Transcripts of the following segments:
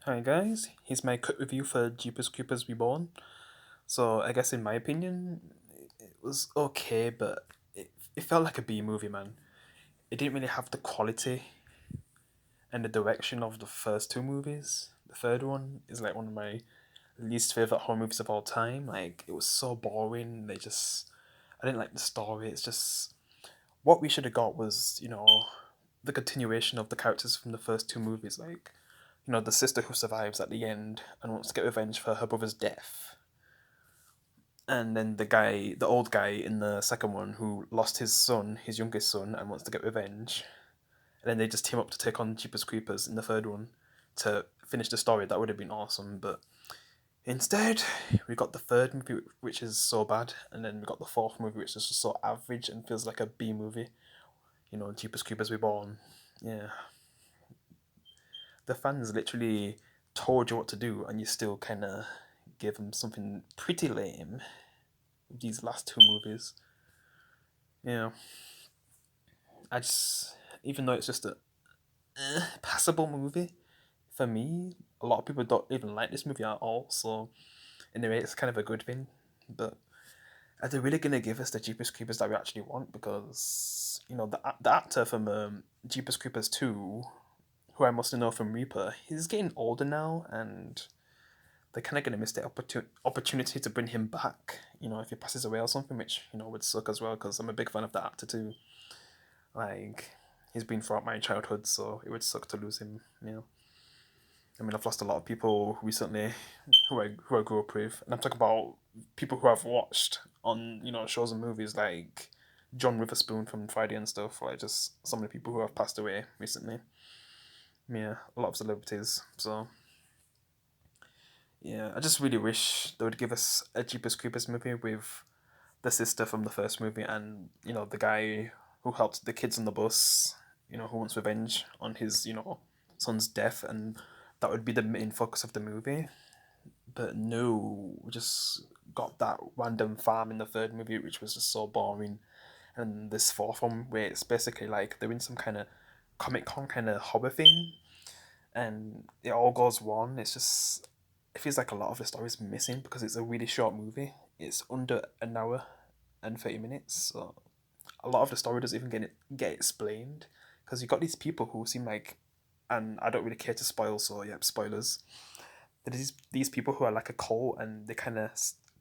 Hi guys, here's my quick review for Jeepers Creepers Reborn. So I guess in my opinion, it was okay, but it felt like a B movie, man. It didn't really have the quality and the direction of the first two movies. The third one is like one of my least favorite horror movies of all time. Like it was so boring. I didn't like the story. It's just what we should have got was the continuation of the characters from the first two movies, like the sister who survives at the end and wants to get revenge for her brother's death. And then the old guy in the second one who lost his son, his youngest son, and wants to get revenge. And then they just team up to take on Jeepers Creepers in the third one to finish the story. That would have been awesome, but instead, we got the third movie, which is so bad, and then we got the fourth movie, which is just so average and feels like a B movie. Jeepers Creepers Reborn. Yeah, the fans literally told you what to do, and you still kind of give them something pretty lame with these last two movies. Yeah, I just, even though it's just a passable movie for me, a lot of people don't even like this movie at all. So in a way, it's kind of a good thing. But are they really gonna give us the Jeepers Creepers that we actually want? Because the actor from Jeepers Creepers 2, who I must know from Reaper, he's getting older now, and they're kind of going to miss the opportunity to bring him back, if he passes away or something, which, would suck as well, because I'm a big fan of the actor too. Like, he's been throughout my childhood, so it would suck to lose him. I mean, I've lost a lot of people recently who I grew up with, and I'm talking about people who I've watched on, shows and movies like John Witherspoon from Friday and stuff, like just some of the people who have passed away recently. Yeah, a lot of celebrities, so yeah, I just really wish they would give us a Jeepers Creepers movie with the sister from the first movie and, the guy who helped the kids on the bus, who wants revenge on his, son's death, and that would be the main focus of the movie. But no, we just got that random farm in the third movie, which was just so boring. And this fourth one, where it's basically like they're in some kind of Comic Con kind of horror thing, and it all goes wrong. It feels like a lot of the story is missing because it's a really short movie. It's under an hour and 30 minutes, so a lot of the story doesn't even get explained because you got these people who seem like, and I don't really care to spoil, so yeah, spoilers. There's these people who are like a cult, and they kind of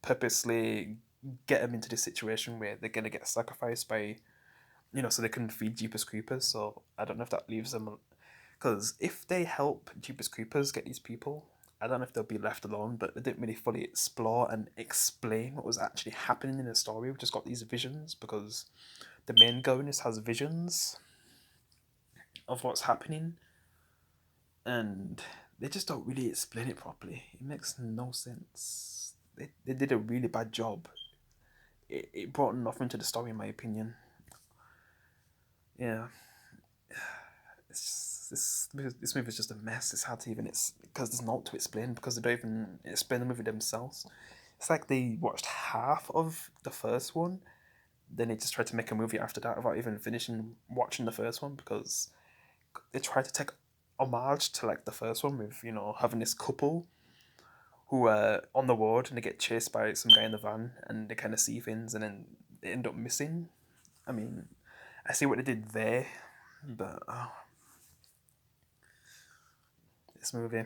purposely get them into this situation where they're gonna get sacrificed by, so they can feed Jeepers Creepers. So I don't know if that leaves them, because if they help Jeepers Creepers get these people, I don't know if they'll be left alone, but they didn't really fully explore and explain what was actually happening in the story. We just got these visions because the main governess has visions of what's happening, and they just don't really explain it properly. It makes no sense. They did a really bad job. It brought nothing to the story, in my opinion. Yeah, this movie is just a mess. It's hard to even because there's not to explain because they don't even explain the movie themselves. It's like they watched half of the first one, then they just tried to make a movie after that without even finishing watching the first one because they tried to take homage to like the first one with having this couple who are on the road and they get chased by some guy in the van and they kind of see things and then they end up missing. I mean, I see what they did there, but this movie,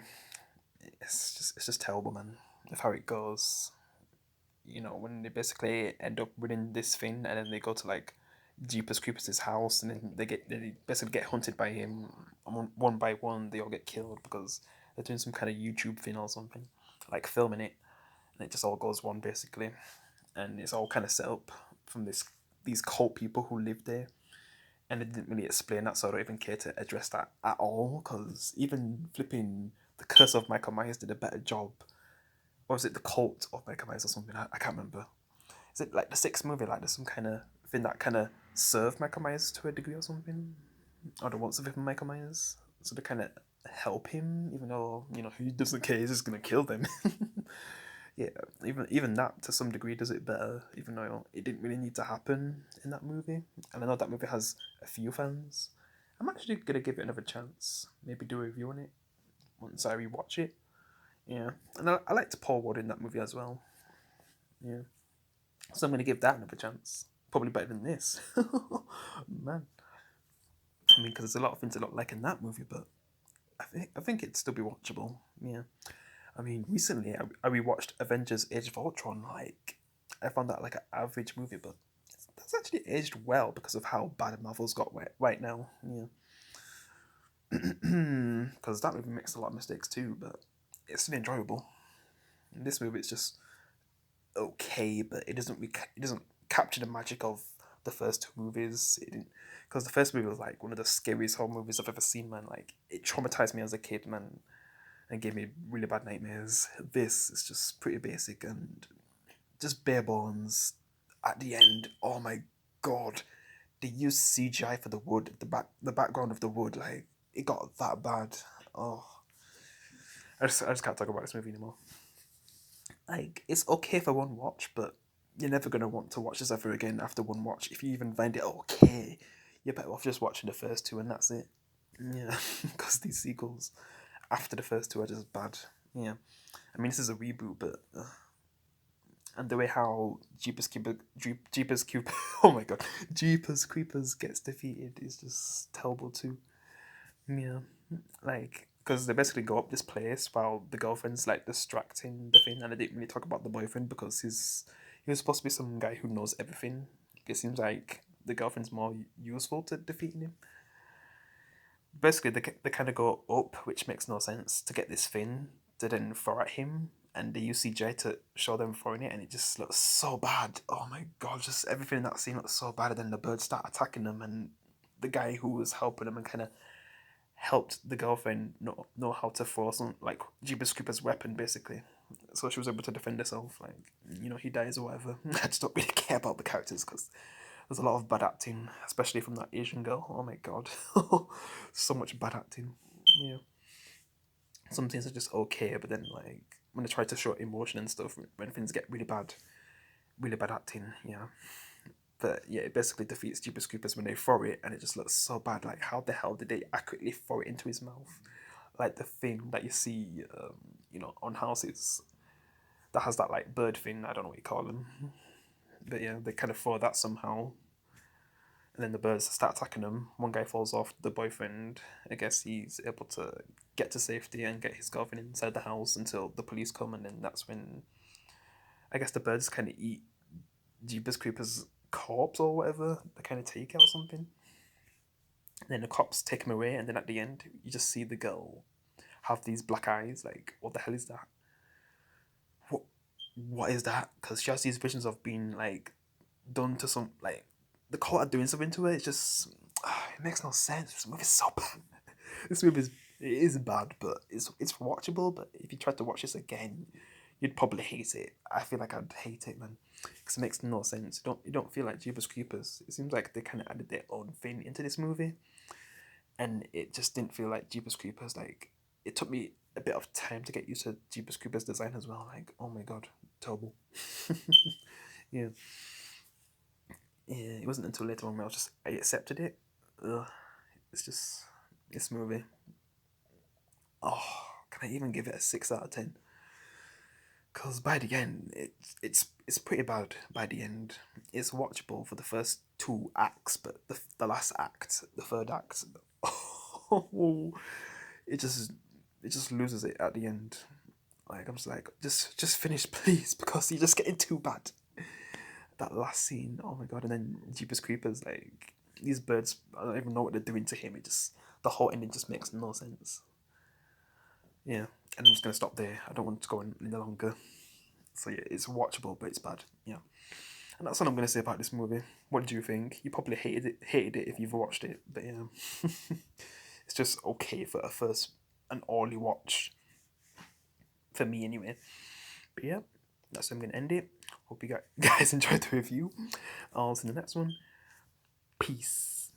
it's just terrible, man. With how it goes, when they basically end up winning this thing and then they go to like Jeepers Creepers' house and then they basically get hunted by him, and one by one they all get killed because they're doing some kind of YouTube thing or something, like filming it, and it just all goes wrong basically, and it's all kind of set up from these cult people who live there, and they didn't really explain that, so I don't even care to address that at all because even flipping the Curse of Michael Myers did a better job, or is it the Cult of Michael Myers or something? I can't remember. Is it like the sixth movie? Like there's some kind of thing that kind of served Michael Myers to a degree or something, or the once of him Michael Myers, so they kind of help him, even though he doesn't care. He's just gonna kill them. Yeah, even that to some degree does it better, even though it didn't really need to happen in that movie. And I know that movie has a few fans. I'm actually gonna give it another chance. Maybe do a review on it. once I rewatch it. Yeah, and I liked Paul Rudd in that movie as well. Yeah, so I'm gonna give that another chance. Probably better than this. Man, I mean, because there's a lot of things I don't like in that movie, but I think it'd still be watchable. Yeah, I mean, recently I rewatched Avengers: Age of Ultron. Like, I found that like an average movie, but that's actually aged well because of how bad Marvel's got right now. Yeah, because that movie makes a lot of mistakes too, but it's still enjoyable. In this movie, it's just okay, but it doesn't capture the magic of the first two movies. It didn't, because the first movie was like one of the scariest horror movies I've ever seen, man. Like, it traumatized me as a kid, man, and gave me really bad nightmares. This is just pretty basic and just bare bones. At the end, oh my god, they used CGI for the wood, the background of the wood. Like, it got that bad. Oh, I just can't talk about this movie anymore. Like, it's okay for one watch, but you're never gonna want to watch this ever again after one watch. If you even find it okay, you're better off just watching the first two and that's it. Yeah, because these sequels after the first two are just bad. Yeah, I mean, this is a reboot, but and the way how Jeepers Creepers oh my god, Jeepers Creepers gets defeated is just terrible too. Yeah, like, because they basically go up this place while the girlfriend's like distracting the thing, and they didn't really talk about the boyfriend because he was supposed to be some guy who knows everything. It seems like the girlfriend's more useful to defeating him. Basically, they kind of go up, which makes no sense, to get this thing to then throw at him, and they use CJ to show them throwing it, and it just looks so bad. Oh my god, just everything in that scene looks so bad, and then the birds start attacking them, and the guy who was helping them and kind of helped the girlfriend know how to throw some like Jeepers Creepers weapon basically, so she was able to defend herself. Like, he dies or whatever. I just don't really care about the characters because there's a lot of bad acting, especially from that Asian girl. Oh my god, so much bad acting. Yeah, some things are just okay, but then like when they try to show emotion and stuff, when things get really bad acting. Yeah. But yeah, it basically defeats Jeepers Creepers when they throw it, and it just looks so bad. Like, how the hell did they accurately throw it into his mouth? Like the thing that you see, on houses that has that like bird thing. I don't know what you call them, but yeah, they kind of throw that somehow, and then the birds start attacking them. One guy falls off. The boyfriend, I guess, he's able to get to safety and get his girlfriend inside the house until the police come, and then that's when I guess the birds kind of eat Jeepers Creepers corpse or whatever. They kind of take it or something. And then the cops take him away, and then at the end, you just see the girl have these black eyes. Like, what the hell is that? What is that? Because she has these visions of being like done to some like the cult are doing something to her. It's just it makes no sense. This movie's so bad. This movie is bad, but it's watchable. But if you tried to watch this again, you'd probably hate it. I feel like I'd hate it, man, because it makes no sense. You don't feel like Jeepers Creepers. It seems like they kind of added their own thing into this movie, and it just didn't feel like Jeepers Creepers. Like, it took me a bit of time to get used to Jeepers Creepers design as well. Like, oh my god, terrible. Yeah, yeah. It wasn't until later on where I accepted it. Ugh, it's just this movie. Oh, can I even give it a 6 out of 10? Because by the end, it's pretty bad. By the end, it's watchable for the first two acts, but the last act, the third act, oh, it just loses it at the end. Like, I'm just like, just finish, please, because you're just getting too bad. That last scene, oh my god! And then Jeepers Creepers, like, these birds, I don't even know what they're doing to him. It just, the whole ending just makes no sense. Yeah, and I'm just gonna stop there. I don't want to go on any longer. So yeah, it's watchable, but it's bad. Yeah, and that's what I'm gonna say about this movie. What do you think? You probably hated it if you've watched it, but yeah, it's just okay for an early watch for me anyway. But yeah, that's where I'm gonna end it. Hope you guys enjoyed the review. I'll see you in the next one. Peace.